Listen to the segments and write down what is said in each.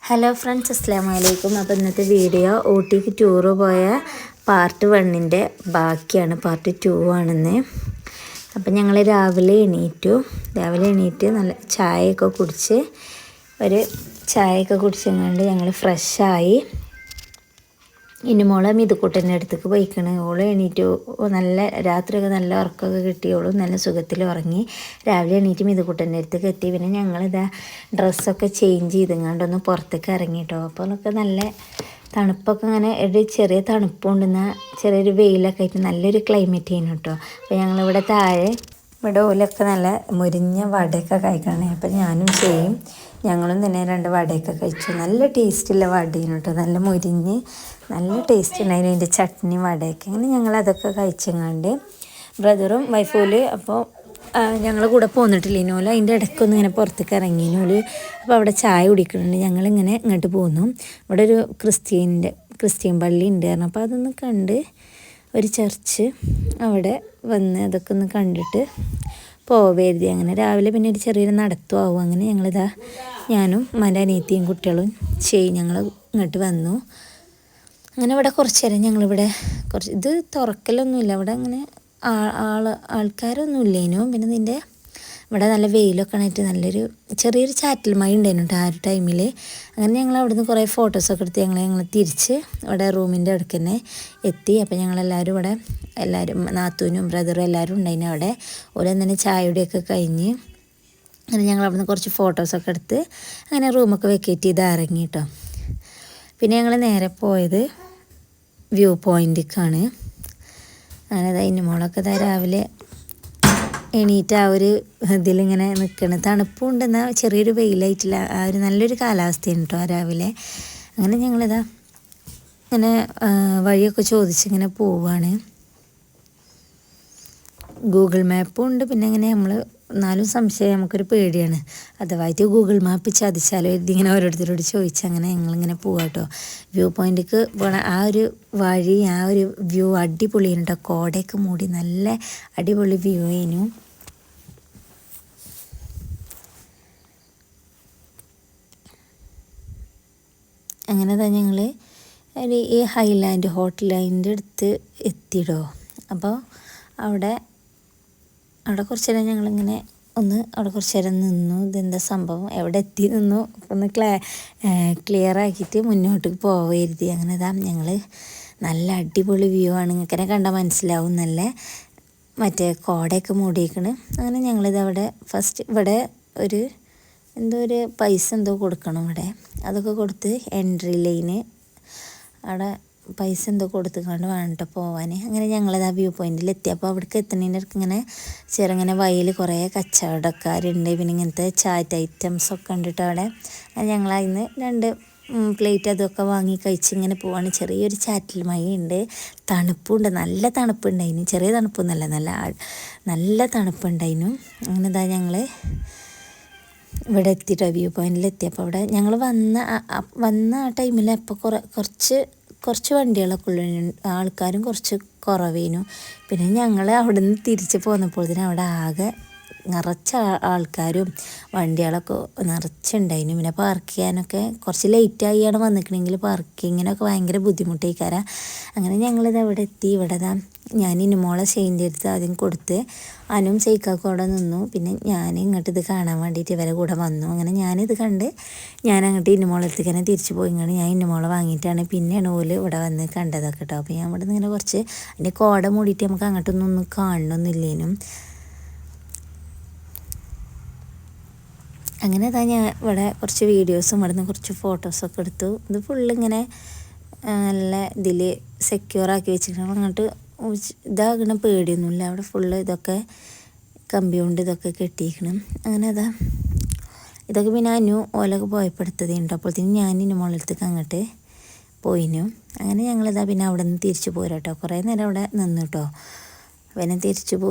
Hello friends, അസ്സലാമു അലൈക്കും. അപ്പോൾ ഇന്നത്തെ വീഡിയോ ഊട്ടിക്ക് ടൂറ് പോയ പാർട്ട് 1ൻ്റെ ബാക്കിയാണ്. പാർട്ട് 2 ആണെന്ന്. അപ്പം ഞങ്ങൾ രാവിലെ എണീറ്റ് നല്ല ചായയൊക്കെ കുടിച്ചങ്ങാണ്ട് ഞങ്ങൾ ഫ്രഷായി. ഇനി മോളെ മിതുക്കുട്ടൻ്റെ അടുത്തേക്ക് പോയിക്കണ്. ഓള് എണീറ്റു. നല്ല രാത്രിയൊക്കെ നല്ല ഉറക്കമൊക്കെ കിട്ടിയോളും നല്ല സുഖത്തിൽ ഉറങ്ങി. രാവിലെ എണീറ്റ് മിതുക്കുട്ടൻ്റെ അടുത്തേക്ക് എത്തി. പിന്നെ ഞങ്ങളിതാ ഡ്രസ്സൊക്കെ ചേഞ്ച് ചെയ്തെങ്ങാണ്ടൊന്ന് പുറത്തേക്ക് ഇറങ്ങിയിട്ടോ. അപ്പോൾ ഒക്കെ നല്ല തണുപ്പൊക്കെ ഇങ്ങനെ ഒരു ചെറിയ തണുപ്പുണ്ടെന്ന ചെറിയൊരു വെയിലൊക്കെ ആയിട്ട് നല്ലൊരു ക്ലൈമറ്റ് ചെയ്യുന്നു കേട്ടോ. അപ്പോൾ ഞങ്ങളിവിടെ താഴെ ഓലൊക്കെ നല്ല മുരിഞ്ഞ വടയൊക്കെ കഴിക്കണേ. അപ്പം ഞാനും ചെയ്യും, ഞങ്ങളും തന്നെ 2 വടയൊക്കെ കഴിച്ചു. നല്ല ടേസ്റ്റുള്ള വടയാണ് കേട്ടോ, നല്ല മുരിഞ്ഞ് നല്ല ടേസ്റ്റ് ഉണ്ടായിരുന്നു അതിൻ്റെ ചട്നി വടയൊക്കെ. അങ്ങനെ ഞങ്ങളതൊക്കെ കഴിച്ചങ്ങാണ്ട് ബ്രദറും വൈഫോല് അപ്പോൾ ഞങ്ങൾ കൂടെ പോന്നിട്ടില്ലേനോല് അതിൻ്റെ ഇടയ്ക്കൊന്നും ഇങ്ങനെ പുറത്തേക്ക് ഇറങ്ങിനോല്. അപ്പോൾ അവിടെ ചായ കുടിക്കുന്നുണ്ട്. ഞങ്ങളിങ്ങനെ ഇങ്ങോട്ട് പോന്നു. ഇവിടെ ഒരു ക്രിസ്ത്യൻ പള്ളി ഉണ്ട് പറഞ്ഞു. അപ്പോൾ അതൊന്ന് കണ്ട് ഒരു ചർച്ച് അവിടെ വന്ന് അതൊക്കെ ഒന്ന് കണ്ടിട്ട് പോവരുതി. അങ്ങനെ രാവിലെ പിന്നെ ഒരു ചെറിയൊരു നടത്തുമാവും. അങ്ങനെ ഞാനും എൻ്റെ അനിയത്തിയും കുട്ടികളും ഞങ്ങൾ ഇങ്ങോട്ട് വന്നു. അങ്ങനെ ഇവിടെ കുറച്ച് നേരം ഞങ്ങളിവിടെ ഇത് തുറക്കലൊന്നുമില്ല, ഇവിടെ അങ്ങനെ ആൾക്കാരൊന്നും ഇല്ലേനു. പിന്നെ ഇതിൻ്റെ ഇവിടെ നല്ല വെയിലൊക്കെ ആയിട്ട് നല്ലൊരു ചെറിയൊരു ചാറ്റൽ മഴ ഉണ്ടായിരുന്നു കേട്ടോ ആ ഒരു ടൈമിൽ. അങ്ങനെ ഞങ്ങൾ അവിടുന്ന് കുറേ ഫോട്ടോസൊക്കെ എടുത്ത് ഞങ്ങൾ തിരിച്ച് ഇവിടെ റൂമിൻ്റെ അടുക്ക് തന്നെ എത്തി. അപ്പോൾ എല്ലാവരും നാത്തൂനും ബ്രദറും എല്ലാവരും ഉണ്ടായിരുന്നു അവിടെ. ഓരോ തന്നെ ചായയുടെയൊക്കെ കഴിഞ്ഞ് അങ്ങനെ ഞങ്ങൾ അവിടുന്ന് കുറച്ച് ഫോട്ടോസൊക്കെ എടുത്ത് അങ്ങനെ റൂമൊക്കെ വെക്കേറ്റ് ചെയ്ത് ഇറങ്ങി കേട്ടോ. പിന്നെ ഞങ്ങൾ നേരെ പോയത് വ്യൂ പോയിൻറ്റിലേക്കാണ്. അങ്ങനെ ഇന്നുമോളൊക്കെ രാവിലെ എണീറ്റ് ആ ഒരു ഇതിലിങ്ങനെ നിൽക്കണം. തണുപ്പുണ്ടെന്നാൽ ചെറിയൊരു വെയിലായിട്ടില്ല, ആ ഒരു നല്ലൊരു കാലാവസ്ഥയാണ് കേട്ടോ രാവിലെ. അങ്ങനെ ഇങ്ങനെ വഴിയൊക്കെ ചോദിച്ചിങ്ങനെ പോവുകയാണ്. ഗൂഗിൾ മാപ്പും ഉണ്ട്. പിന്നെ അങ്ങനെ എന്നാലും സംശയം, നമുക്കൊരു പേടിയാണ് അഥവായിട്ട് ഗൂഗിൾ മാപ്പ് ചതിച്ചാലോ ഇതിങ്ങനെ ഓരോരുത്തരോട് ചോദിച്ചങ്ങനെ ഞങ്ങളിങ്ങനെ പോവാം കേട്ടോ. വ്യൂ പോയിൻറ്റിലേക്ക് പോകണ ആ ഒരു വഴി, ആ ഒരു വ്യൂ അടിപൊളിയാണ് കേട്ടോ. കോടയൊക്കെ മൂടി നല്ല അടിപൊളി വ്യൂ ആയിരുന്നു. അങ്ങനെ തന്നെ ഞങ്ങൾ ഈ ഹൈലാൻഡ് ഹോട്ടൽ അതിൻ്റെ അടുത്ത് എത്തിയിടോ. അപ്പോൾ അവിടെ കുറച്ച് നേരം ഞങ്ങളിങ്ങനെ അവിടെ കുറച്ച് നേരം നിന്നു. ഇതെന്താ സംഭവം, എവിടെ എത്തി നിന്നു ഒന്ന് ക്ലിയർ ആക്കിയിട്ട് മുന്നോട്ട് പോവരുത്. അങ്ങനെ ഞങ്ങൾ നല്ല അടിപൊളി വ്യൂ ആണ്, ഇങ്ങനെ കണ്ടാൽ മനസ്സിലാവും. നല്ല മറ്റേ കോടയൊക്കെ മൂടിയേക്കണ്. അങ്ങനെ ഞങ്ങളിതവിടെ ഫസ്റ്റ് ഇവിടെ ഒരു പൈസ കൊടുക്കണം ഇവിടെ. അതൊക്കെ കൊടുത്ത് എൻട്രി ലൈന് അവിടെ പൈസ കൊടുത്തുകൊണ്ട് വേണം കേട്ടോ പോവാൻ. അങ്ങനെ ഞങ്ങളത് ആ വ്യൂ പോയിൻറ്റിൽ എത്തി. അപ്പോൾ അവിടേക്ക് എത്തുന്നതിൻ്റെ അടുക്ക് ഇങ്ങനെ ചെറുങ്ങനെ വഴിയിൽ കുറേ കച്ചവടക്കാരുണ്ട്. പിന്നെ ഇങ്ങനത്തെ ചാറ്റ് ഐറ്റംസൊക്കെ ഉണ്ട് കേട്ടോ അവിടെ. ഞങ്ങളതിന് 2 പ്ലേറ്റ് അതൊക്കെ വാങ്ങി കഴിച്ച് ഇങ്ങനെ പോവാണ്. ചെറിയൊരു ചാറ്റൽ മഴയുണ്ട്, തണുപ്പുണ്ട്, നല്ല തണുപ്പുണ്ടായിരുന്നു. ചെറിയ തണുപ്പൊന്നുമല്ല, നല്ല തണുപ്പുണ്ടായിരുന്നു. അങ്ങനെ ഞങ്ങൾ ഇവിടെ എത്തിയിട്ടോ, വ്യൂ പോയിൻറ്റിൽ എത്തിയപ്പോൾ അവിടെ ഞങ്ങൾ വന്ന ആ ടൈമിൽ അപ്പോൾ കുറച്ച് വണ്ടികളൊക്കെ ഉള്ളു, ആൾക്കാരും കുറച്ച് കുറവേനു. പിന്നെ ഞങ്ങൾ അവിടെ നിന്ന് തിരിച്ച് പോന്നപ്പോഴത്തേനും അവിടെ ആകെ നിറച്ച ആൾക്കാരും വണ്ടികളൊക്കെ നിറച്ചുണ്ടായിരുന്നു. പിന്നെ പാർക്ക് ചെയ്യാനൊക്കെ കുറച്ച് ലേറ്റായിയാണ് വന്നിക്കണമെങ്കിൽ പാർക്കിങ്ങിനൊക്കെ ഭയങ്കര ബുദ്ധിമുട്ടായിക്കാരം. അങ്ങനെ ഞങ്ങളിത് അവിടെ എത്തി. ഇവിടെ ഞാൻ ഇന്നുമോളെ ഷെയിൻ്റെ അടുത്ത് ആദ്യം കൊടുത്ത് അനുവും സൈക്കാക്കും അവിടെ നിന്നു. പിന്നെ ഞാൻ ഇങ്ങോട്ട് ഇത് കാണാൻ വേണ്ടിയിട്ട് ഇവരെ കൂടെ വന്നു. അങ്ങനെ ഞാനിത് കണ്ട് ഞാൻ അങ്ങോട്ട് ഇന്നുമോളെ അടുത്തേക്ക് തന്നെ തിരിച്ച് പോയിങ്ങാണ് ഞാൻ ഇന്നുമോളെ വാങ്ങിയിട്ടാണ് പിന്നെയാണ് ഓല് ഇവിടെ വന്ന് കണ്ടതൊക്കെ കേട്ടോ. അപ്പോൾ ഞാൻ ഇവിടെ നിന്ന് ഇങ്ങനെ കുറച്ച് അതിൻ്റെ കോട മൂടിയിട്ട് നമുക്ക് അങ്ങോട്ടൊന്നും കാണണമെന്നില്ലേനും. അങ്ങനെ ഞാൻ ഇവിടെ കുറച്ച് വീഡിയോസും ഇവിടെ നിന്ന് കുറച്ച് ഫോട്ടോസൊക്കെ എടുത്തു. ഇത് ഫുള്ളിങ്ങനെ നല്ല ഇതിൽ സെക്യൂറാക്കി വെച്ചിട്ടുണ്ട്. അങ്ങോട്ട് ഇതാകണം പേടിയൊന്നുമില്ല. അവിടെ ഫുള്ള് ഇതൊക്കെ കമ്പി കൊണ്ട് ഇതൊക്കെ കെട്ടിയിരിക്കണം. അങ്ങനെ ഇതൊക്കെ പിന്നെ ഓലൊക്കെ പോയപ്പെടുത്തതുണ്ട്. അപ്പോഴത്തേക്കും ഞാൻ ഇന്നുമോളടുത്തേക്ക് അങ്ങോട്ട് പോയിനു. അങ്ങനെ ഞങ്ങളിതാ പിന്നെ അവിടെ നിന്ന് തിരിച്ചു പോരാ കേട്ടോ. കുറേ നേരം അവിടെ നിന്നു കേട്ടോ. പിന്നെ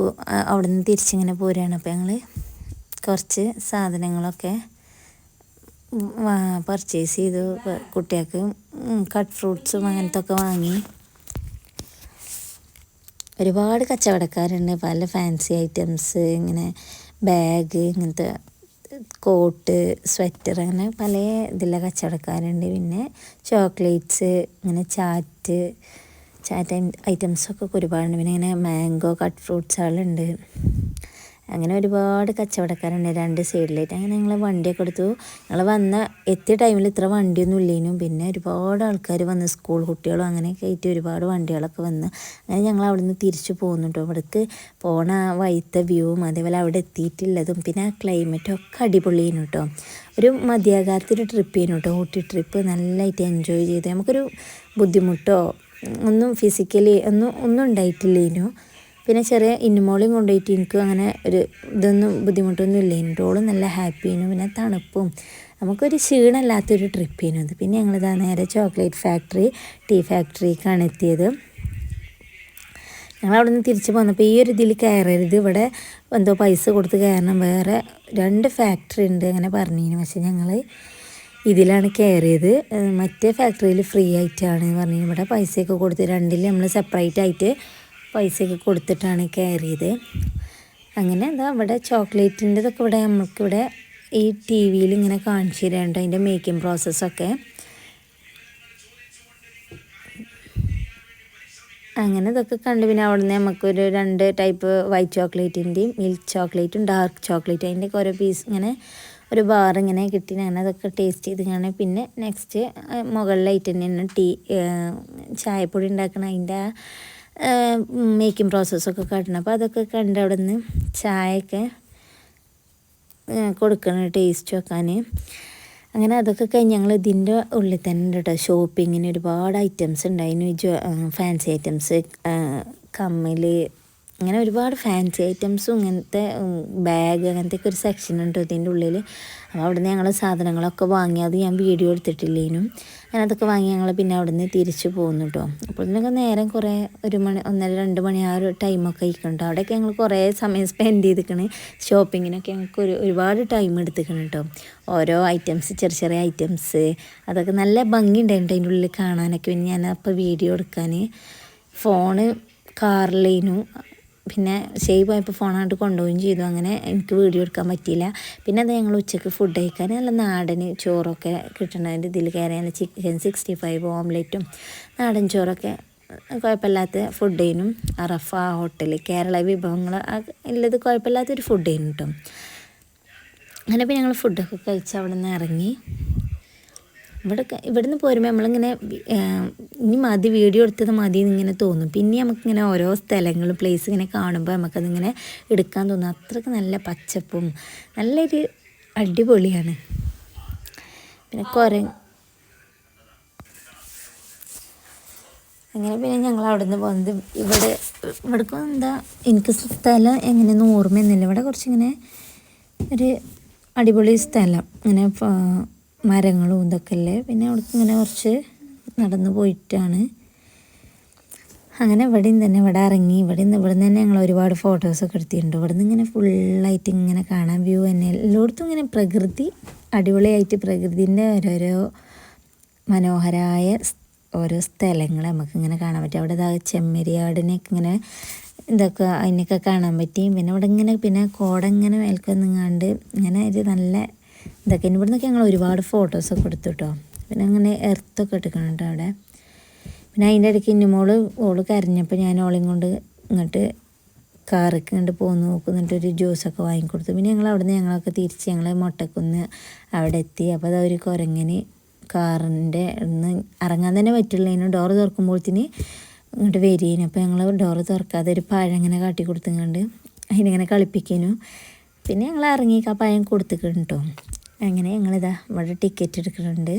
അവിടെ നിന്ന് തിരിച്ചിങ്ങനെ പോരുകയാണ്. അപ്പോൾ ഞങ്ങൾ കുറച്ച് സാധനങ്ങളൊക്കെ പർച്ചേസ് ചെയ്തു. കുട്ടികൾക്ക് കട്ട് ഫ്രൂട്ട്സും അങ്ങനത്തെ ഒക്കെ വാങ്ങി. ഒരുപാട് കച്ചവടക്കാരുണ്ട്, പല ഫാൻസി ഐറ്റംസ്, ഇങ്ങനെ ബാഗ്, ഇങ്ങനത്തെ കോട്ട്, സ്വെറ്റർ അങ്ങനെ പല ഇതിലെ കച്ചവടക്കാരുണ്ട്. പിന്നെ ചോക്ലേറ്റ്സ്, ഇങ്ങനെ ചാറ്റ് ഐറ്റംസൊക്കെ ഒരുപാടുണ്ട്. പിന്നെ ഇങ്ങനെ മാംഗോ കട്ട് ഫ്രൂട്ട്സുകളുണ്ട്. അങ്ങനെ ഒരുപാട് കച്ചവടക്കാരുണ്ട് രണ്ട് സൈഡിലായിട്ട്. അങ്ങനെ ഞങ്ങൾ വണ്ടിയൊക്കെ എടുത്തു. ഞങ്ങൾ എത്തിയ ടൈമിൽ ഇത്ര വണ്ടിയൊന്നും ഇല്ലേനും. പിന്നെ ഒരുപാട് ആൾക്കാർ വന്ന്, സ്കൂൾ കുട്ടികളും അങ്ങനെയൊക്കെ ആയിട്ട് ഒരുപാട് വണ്ടികളൊക്കെ വന്ന്. അങ്ങനെ ഞങ്ങൾ അവിടെ നിന്ന് തിരിച്ചു പോകുന്നു കേട്ടോ. അവിടേക്ക് പോണ വൈത്ത വ്യൂവും അതേപോലെ അവിടെ എത്തിയിട്ടുള്ളതും പിന്നെ ആ ക്ലൈമറ്റും ഒക്കെ അടിപൊളിയാണ് കേട്ടോ. ഒരു മതിയാകാത്തൊരു ട്രിപ്പ് ചെയ്യുന്നു കേട്ടോ. ഊട്ടി ട്രിപ്പ് നല്ലതായിട്ട് എൻജോയ് ചെയ്ത്. നമുക്കൊരു ബുദ്ധിമുട്ടോ ഒന്നും ഫിസിക്കലി ഒന്നും ഉണ്ടായിട്ടില്ലേനു. പിന്നെ ചെറിയ ഇന്നുമോളെയും കൊണ്ടുപോയിട്ട് എനിക്ക് അങ്ങനെ ഒരു ഇതൊന്നും ബുദ്ധിമുട്ടൊന്നും ഇല്ലേനു. ഓളും നല്ല ഹാപ്പിയാണ്. പിന്നെ തണുപ്പും നമുക്കൊരു ക്ഷീണമില്ലാത്തൊരു ട്രിപ്പ് ചെയ്യുന്നത്. പിന്നെ ഞങ്ങളിതാ നേരെ ചോക്ലേറ്റ് ഫാക്ടറി, ടീ ഫാക്ടറിക്കാണ് എത്തിയത്. ഞങ്ങൾ അവിടെ നിന്ന് തിരിച്ച് പോന്നപ്പോൾ ഈ ഒരു ഇതിൽ കയറരുത്, ഇവിടെ എന്തോ പൈസ കൊടുത്ത് കയറണം, വേറെ 2 ഫാക്ടറി ഉണ്ട് അങ്ങനെ പറഞ്ഞിരുന്നു. പക്ഷേ ഞങ്ങൾ ഇതിലാണ് കയറിയത്. മറ്റേ ഫാക്ടറിയിൽ ഫ്രീ ആയിട്ടാണ് പറഞ്ഞു. ഇവിടെ പൈസയൊക്കെ കൊടുത്ത് 2ൽ നമ്മൾ സെപ്പറേറ്റ് ആയിട്ട് പൈസയൊക്കെ കൊടുത്തിട്ടാണ് കയറിയത്. അങ്ങനെ എന്താ ഇവിടെ ചോക്ലേറ്റിൻ്റെതൊക്കെ ഇവിടെ നമുക്കിവിടെ ഈ ടി വിയിൽ ഇങ്ങനെ കാണിച്ചു തരാണ്ട് അതിൻ്റെ മേക്കിംഗ് പ്രോസസ്സൊക്കെ. അങ്ങനെ ഇതൊക്കെ കണ്ട് പിന്നെ അവിടെ നിന്ന് നമുക്കൊരു 2 ടൈപ്പ് വൈറ്റ് ചോക്ലേറ്റിൻ്റെയും മിൽക്ക് ചോക്ലേറ്റും ഡാർക്ക് ചോക്ലേറ്റും അതിൻ്റെയൊക്കെ ഓരോ പീസ് ഇങ്ങനെ ഒരു ബാർ ഇങ്ങനെ കിട്ടി. അങ്ങനെ അതൊക്കെ ടേസ്റ്റ് ചെയ്ത് കാണാൻ. പിന്നെ നെക്സ്റ്റ് മുകളിലായിട്ട് തന്നെയാണ് ചായപ്പൊടി ഉണ്ടാക്കണം, അതിൻ്റെ മേക്കിംഗ് പ്രോസസ്സൊക്കെ കാട്ടണം. അപ്പോൾ അതൊക്കെ കണ്ട് അവിടെ നിന്ന് ചായയൊക്കെ കൊടുക്കണം ടേസ്റ്റ് വെക്കാൻ. അങ്ങനെ അതൊക്കെ കഴിഞ്ഞ് ഞങ്ങൾ ഇതിൻ്റെ ഉള്ളിൽ തന്നെ ഉണ്ട് കേട്ടോ ഷോപ്പിങ്ങിന്. ഒരുപാട് ഐറ്റംസ് ഉണ്ടായിരുന്നു. ഫാൻസി ഐറ്റംസ്, കമ്മൽ, അങ്ങനെ ഒരുപാട് ഫാൻസി ഐറ്റംസും ഇങ്ങനത്തെ ബാഗ് അങ്ങനത്തെയൊക്കെ ഒരു സെക്ഷൻ ഉണ്ട് ഇതിൻ്റെ ഉള്ളിൽ. അപ്പോൾ അവിടെ നിന്ന് ഞങ്ങൾ സാധനങ്ങളൊക്കെ വാങ്ങി. അത് ഞാൻ വീഡിയോ എടുത്തിട്ടില്ലേനും. അങ്ങനെ അതൊക്കെ വാങ്ങി ഞങ്ങൾ പിന്നെ അവിടെ നിന്ന് തിരിച്ചു പോകുന്നു കേട്ടോ. അപ്പോൾ ഇതിനൊക്കെ നേരം കുറേ 1 മണി 1:30-2 മണി ആ ഒരു ടൈമൊക്കെ ആയിക്കുന്നുണ്ടോ. അവിടെയൊക്കെ ഞങ്ങൾ കുറേ സമയം സ്പെൻഡ് ചെയ്തിരിക്കണ്. ഷോപ്പിങ്ങിനൊക്കെ ഞങ്ങൾക്ക് ഒരുപാട് ടൈം എടുത്തിക്കണം കേട്ടോ. ഓരോ ഐറ്റംസ്, ചെറിയ ഐറ്റംസ് അതൊക്കെ നല്ല ഭംഗി ഉണ്ടായിരുന്നു അതിൻ്റെ ഉള്ളിൽ കാണാനൊക്കെ. പിന്നെ ഞാൻ അപ്പോൾ വീഡിയോ എടുക്കാൻ ഫോണ് കാറിലേനു. പിന്നെ ഷെയ് പോയപ്പോൾ ഫോണായിട്ട് കൊണ്ടുപോവുകയും ചെയ്തു. അങ്ങനെ എനിക്ക് വീഡിയോ എടുക്കാൻ പറ്റിയില്ല. പിന്നെ അത് ഞങ്ങൾ ഉച്ചയ്ക്ക് ഫുഡ് കഴിക്കാൻ നല്ല നാടൻ ചോറൊക്കെ കിട്ടണതിൻ്റെ ഇതിൽ കയറിയാണ്. ചിക്കൻ 65 ഓംലെറ്റും നാടൻ ചോറൊക്കെ കുഴപ്പമില്ലാത്ത ഫുഡ് ചെയ്യുന്നു. അറഫ ഹോട്ടൽ കേരള വിഭവങ്ങൾ ഉള്ളത് കുഴപ്പമില്ലാത്തൊരു ഫുഡ് ചെയ്യുന്നു കേട്ടോ. അങ്ങനെ ഇപ്പോൾ ഞങ്ങൾ ഫുഡൊക്കെ കഴിച്ച് അവിടെ നിന്ന് ഇറങ്ങി. ഇവിടുന്ന് പോരുമ്പോൾ നമ്മളിങ്ങനെ ഇനി മതി, വീഡിയോ എടുത്തത് മതി എന്നിങ്ങനെ തോന്നും. പിന്നെ നമുക്കിങ്ങനെ ഓരോ സ്ഥലങ്ങളും പ്ലേസ് ഇങ്ങനെ കാണുമ്പോൾ നമുക്കതിങ്ങനെ എടുക്കാൻ തോന്നും. അത്രയ്ക്ക് നല്ല പച്ചപ്പും നല്ലൊരു അടിപൊളിയാണ്. പിന്നെ അങ്ങനെ പിന്നെ ഞങ്ങൾ അവിടെ നിന്ന് പോകുന്നത് ഇവിടേക്കും എന്താ എനിക്ക് സ്ഥലം എങ്ങനെയൊന്നും ഓർമ്മയൊന്നുമില്ല. ഇവിടെ കുറച്ചിങ്ങനെ ഒരു അടിപൊളി സ്ഥലം, ഇങ്ങനെ മരങ്ങളും ഇതൊക്കെ അല്ലേ. പിന്നെ അവിടേക്ക് ഇങ്ങനെ കുറച്ച് നടന്നു പോയിട്ടാണ്. അങ്ങനെ ഇവിടെ ഇറങ്ങി. ഇവിടെ നിന്ന് തന്നെ ഞങ്ങൾ ഒരുപാട് ഫോട്ടോസൊക്കെ എടുത്തിട്ടുണ്ട്. ഇവിടെ നിന്ന് ഇങ്ങനെ ഫുള്ളായിട്ട് ഇങ്ങനെ കാണാൻ വ്യൂ തന്നെ. എല്ലായിടത്തും ഇങ്ങനെ പ്രകൃതി അടിപൊളിയായിട്ട്, പ്രകൃതിൻ്റെ ഓരോരോ മനോഹരമായ ഓരോ സ്ഥലങ്ങൾ നമുക്കിങ്ങനെ കാണാൻ പറ്റും. അവിടെ ചെമ്മരിയാടിനെയൊക്കെ ഇങ്ങനെ ഇതൊക്കെ അതിനൊക്കെ കാണാൻ പറ്റി. പിന്നെ ഇവിടെ ഇങ്ങനെ പിന്നെ കോട ഇങ്ങനെ മേൽക്കൊന്നുങ്ങാണ്ട് ഇങ്ങനെ ഒരു നല്ല ഇതൊക്കെ. ഇവിടെ നിന്നൊക്കെ ഞങ്ങൾ ഒരുപാട് ഫോട്ടോസൊക്കെ എടുത്തു കേട്ടോ. പിന്നെ അങ്ങനെ എർത്തൊക്കെ എടുക്കണം കേട്ടോ അവിടെ. പിന്നെ അതിൻ്റെ ഇടയ്ക്ക് ഓള് കരഞ്ഞപ്പോൾ ഞാൻ ഓളെയും കൊണ്ട് ഇങ്ങോട്ട് കാറൊക്കെ ഇങ്ങോട്ട് പോന്ന് നോക്കുന്നിട്ട് ഒരു ജ്യൂസൊക്കെ വാങ്ങിക്കൊടുത്തു. പിന്നെ ഞങ്ങളൊക്കെ തിരിച്ച് ഞങ്ങൾ മൊട്ടക്കുന്ന് അവിടെ എത്തി. അപ്പോൾ അത് ഒരു കുരങ്ങന് കാറിൻ്റെ ഒന്ന് ഇറങ്ങാൻ തന്നെ പറ്റുള്ളതിന് ഡോറ് തുറക്കുമ്പോഴത്തേന് ഇങ്ങോട്ട് വരികയാണ്. അപ്പോൾ ഞങ്ങൾ ഡോറ് തുറക്കാതെ ഒരു പഴം ഇങ്ങനെ കാട്ടി കൊടുത്തുകൊണ്ട് അതിനിങ്ങനെ കളിപ്പിക്കുന്നു. പിന്നെ ഞങ്ങൾ ഇറങ്ങി ആ പഴം കൊടുത്തിട്ടുണ്ട് കേട്ടോ. അങ്ങനെ ഞങ്ങളിതാ ഇവിടെ ടിക്കറ്റ് എടുക്കുന്നുണ്ട്.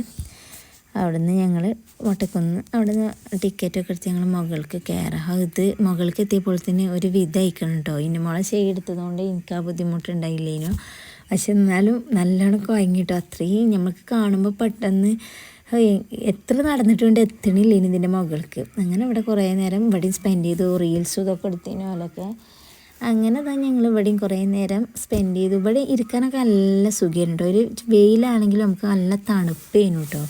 അവിടെ നിന്ന് ഞങ്ങൾ മൊട്ടക്കുന്ന് അവിടെ നിന്ന് ടിക്കറ്റൊക്കെ എടുത്ത് ഞങ്ങൾ മുകൾക്ക് കയറാം. ഇത് മുകൾക്ക് എത്തിയപ്പോഴത്തേന് ഒരു വിധം അയക്കണം കേട്ടോ. ഇനി മോളെ ചെയ്തെടുത്തതുകൊണ്ട് എനിക്ക് ആ ബുദ്ധിമുട്ടുണ്ടായില്ലേനു. പക്ഷെ എന്നാലും നല്ലോണം കുഴങ്ങിട്ടോ. അത്രയും നമുക്ക് കാണുമ്പോൾ പെട്ടെന്ന് എത്ര നടന്നിട്ടുണ്ട് എത്തണില്ലേനു ഇതിൻ്റെ മുകൾക്ക്. അങ്ങനെ ഇവിടെ കുറേ നേരം ഇവിടെയും സ്പെൻഡ് ചെയ്തു. റീൽസും ഇതൊക്കെ എടുത്തതിന് പോലൊക്കെ. അങ്ങനെ തന്നെ ഞങ്ങൾ ഇവിടെയും കുറേ നേരം സ്പെൻഡ് ചെയ്തു. ഇവിടെ ഇരിക്കാനൊക്കെ നല്ല സുഖമാണ് കേട്ടോ. ഒരു വെയിലാണെങ്കിലും നമുക്ക് നല്ല തണുപ്പേനു കേട്ടോ.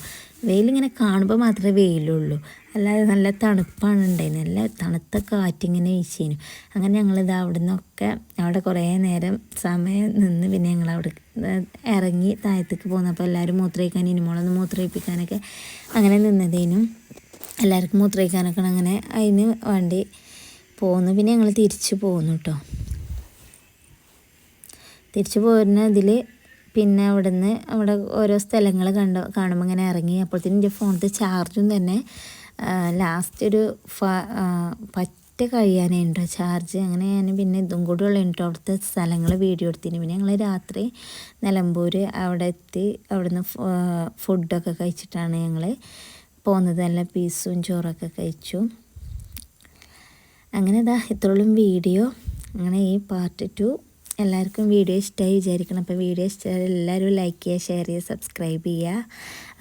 വെയിലിങ്ങനെ കാണുമ്പോൾ മാത്രമേ വെയിലുള്ളൂ, അല്ലാതെ നല്ല തണുപ്പാണ് ഉണ്ടായിരുന്നത്. നല്ല തണുത്ത കാറ്റിങ്ങനെ വീശിനു. അങ്ങനെ ഞങ്ങളിത് അവിടെ നിന്നൊക്കെ അവിടെ കുറേ നേരം സമയം നിന്ന് പിന്നെ ഞങ്ങളവിടെ ഇറങ്ങി താഴത്തേക്ക് പോന്നപ്പോൾ എല്ലാവരും മൂത്രമൊഴിക്കാൻ ഇനിമോളൊന്ന് മൂത്രമൊഴിപ്പിക്കാനൊക്കെ അങ്ങനെ നിന്നതേനും. എല്ലാവർക്കും മൂത്രമൊഴിക്കാനൊക്കെ അങ്ങനെ അതിന് വേണ്ടി പോന്നു. പിന്നെ ഞങ്ങൾ തിരിച്ചു പോന്നു കേട്ടോ. തിരിച്ചു പോരുന്ന ഇതിൽ പിന്നെ അവിടെ ഓരോ സ്ഥലങ്ങൾ കാണുമ്പോൾ ഇങ്ങനെ ഇറങ്ങി. അപ്പോഴത്തേനും എൻ്റെ ഫോണിലത്തെ ചാർജും തന്നെ ലാസ്റ്റ് ഒരു പറ്റ കഴിയാനുണ്ടോ ചാർജ്. അങ്ങനെ ഞാൻ പിന്നെ ഇതും കൂടി ഉള്ളതിട്ടോ അവിടുത്തെ സ്ഥലങ്ങൾ വീഡിയോ എടുത്തിന്. പിന്നെ ഞങ്ങൾ രാത്രി നിലമ്പൂർ അവിടെ എത്തി. അവിടുന്ന് ഫുഡൊക്കെ കഴിച്ചിട്ടാണ് ഞങ്ങൾ പോകുന്നത്. നല്ല പീസും ചോറൊക്കെ കഴിച്ചു. അങ്ങനെ ഇത്രയും വീഡിയോ. അങ്ങനെ ഈ പാർട്ട് 2 എല്ലാവർക്കും വീഡിയോ ഇഷ്ടമായി വിചാരിക്കണം. അപ്പോൾ വീഡിയോ ഇഷ്ടമായി എല്ലാവരും ലൈക്ക് ചെയ്യുക, ഷെയർ ചെയ്യുക, സബ്സ്ക്രൈബ് ചെയ്യുക.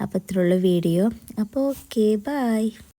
അപ്പോൾ ഇത്രയുള്ള വീഡിയോ. അപ്പോൾ ഓക്കെ, ബൈ.